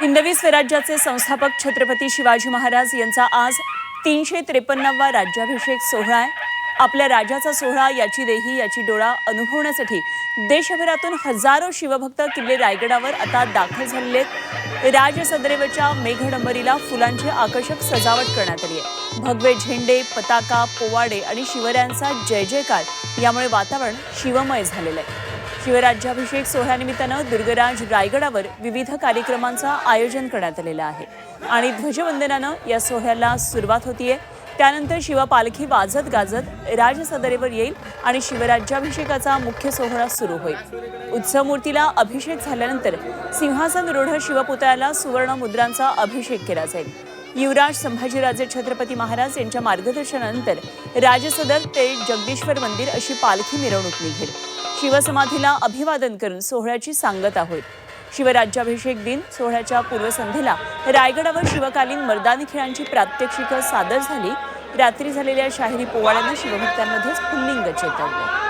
हिंदवी स्वराज्याचे संस्थापक छत्रपती शिवाजी महाराज यांचा आज 353वा राज्याभिषेक सोहळा आहे। आपल्या राजाचा सोहळा याची देही याची डोळा अनुभवण्यासाठी देशभरातून हजारो शिवभक्त किल्ले रायगडावर आता दाखल झालेले आहेत। राजसदरेवरच्या मेघडंबरीला फुलांची आकर्षक सजावट करण्यात आली आहे। भगवे झेंडे, पताका, पोवाडे आणि शिवरायांचा जय जयकार यामुळे वातावरण शिवमय झालेलं आहे। शिवराज्याभिषेक सोहळ्यानिमित्तानं दुर्गराज रायगडावर विविध कार्यक्रमांचं आयोजन करण्यात आलेलं आहे आणि ध्वजवंदनानं या सोहळ्याला सुरुवात होतीये। त्यानंतर शिवपालखी वाजत गाजत राजसदरेवर येईल आणि शिवराज्याभिषेकाचा मुख्य सोहळा सुरू होईल। उत्सव मूर्तीला अभिषेक झाल्यानंतर सिंहासनरूढ शिवपुतळ्याला सुवर्ण मुद्रांचा अभिषेक केला जाईल। युवराज संभाजीराजे छत्रपती महाराज यांच्या मार्गदर्शनानंतर राजसदर ते जगदीश्वर मंदिर अशी पालखी मिरवणूक निघेल। शिवसमाधीला अभिवादन करून सोहळ्याची सांगता होईल। शिवराज्याभिषेक दिन सोहळ्याच्या पूर्वसंध्येला रायगडावर शिवकालीन मर्दानी खेळांची प्रात्यक्षिकं सादर झाली। रात्री झालेल्या शाहिरी पोवाड्यानं शिवभक्तांमध्येच पुल्लिंग चेतवलं।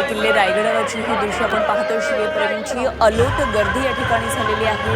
किल्ले रायगडावरची ही दृश्य आपण पाहतो। शिवप्रेमींची अलोट गर्दी या ठिकाणी झालेली आहे।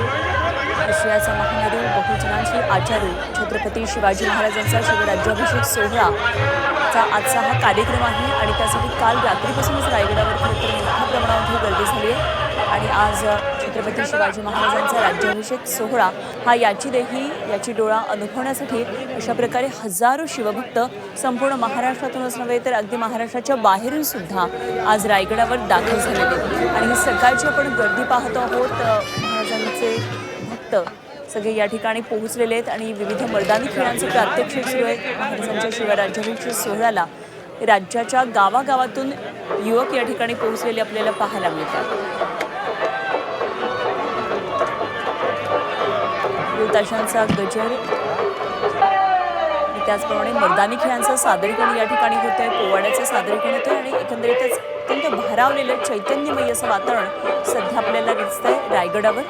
आशियाचा महामेरू, बहुजनांची आचार्य छत्रपती शिवाजी महाराजांचा शिवराज्याभिषेक सोहळाचा आजचा हा कार्यक्रम आहे आणि त्यासाठी काल रात्रीपासूनच रायगडावर खरंतर मोठ्या प्रमाणामध्ये गर्दी झाली आहे आणि आज छत्रपती शिवाजी महाराजांचा राज्याभिषेक सोहळा हा याची देही याची डोळा अनुभवण्यासाठी अशा प्रकारे हजारो शिवभक्त संपूर्ण महाराष्ट्रातूनच नव्हे तर अगदी महाराष्ट्राच्या बाहेरून सुद्धा आज रायगडावर दाखल झालेले आणि ही सकाळची आपण गर्दी पाहतो आहोत। महाराजांचे भक्त सगळे या ठिकाणी पोहोचलेले आहेत आणि विविध मर्दानी खेळांचे प्रात्यक्षिक सुरू आहे। महाराजांच्या शिवराज्याभिषेक सोहळ्याला राज्याच्या गावागावातून युवक या ठिकाणी पोहोचलेले आपल्याला पाहायला मिळतात। ताशांचा गजर, त्याचप्रमाणे मर्दानी खेळांचं सादरीकरण या ठिकाणी होत आहे, पोवाड्याचं सादरीकरण होतं आणि एकंदरीतच अत्यंत भारावलेलं चैतन्यमय असं वातावरण सध्या आपल्याला दिसतंय रायगडावर।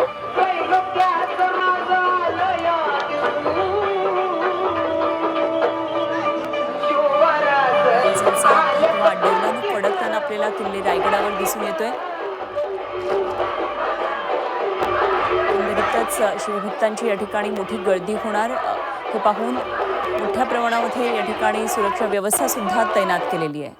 पडकताना आपल्याला किल्ले रायगडावर दिसून येतोय। शिवभक्तांची या ठिकाणी मोठी गर्दी होणार हे पाहून मोठ्या प्रमाणामध्ये या ठिकाणी सुरक्षा व्यवस्था सुद्धा तैनात केलेली आहे।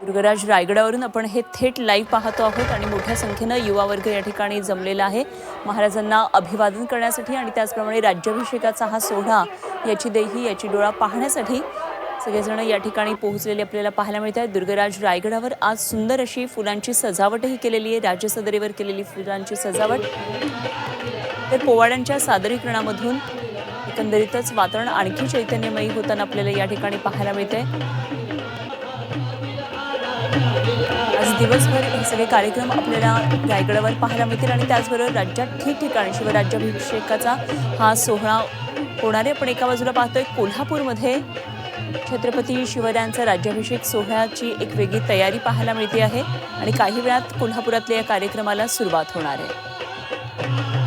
दुर्गराज रायगडावरून आपण हे थेट लाईव्ह पाहतो आहोत आणि मोठ्या संख्येनं युवा वर्ग या ठिकाणी जमलेला आहे महाराजांना अभिवादन करण्यासाठी आणि त्याचप्रमाणे राज्याभिषेकाचा हा सोहळा याची देही याची डोळा पाहण्यासाठी सगळेजण या ठिकाणी पोहोचलेले आपल्याला पाहायला मिळत आहेत। दुर्गराज रायगडावर आज सुंदर अशी फुलांची सजावटही केलेली आहे। राजसदरेवर केलेली फुलांची सजावट तर पोवाड्यांच्या सादरीकरणामधून एकंदरीतच वातावरण आणखी चैतन्यमयी होताना आपल्याला या ठिकाणी पाहायला मिळतंय। आज दिवसभर हे सगळे कार्यक्रम आपल्याला रायगडावर पाहायला मिळतील आणि त्याचबरोबर राज्यात ठिकठिकाणी शिवराज्याभिषेकाचा हा सोहळा होणार आहे। आपण एका बाजूला पाहतोय कोल्हापूरमध्ये छत्रपती शिवरायांचा राज्याभिषेक सोहळ्याची एक वेगळी तयारी पाहायला मिळते आहे आणि काही वेळात कोल्हापुरातल्या या कार्यक्रमाला सुरुवात होणार आहे।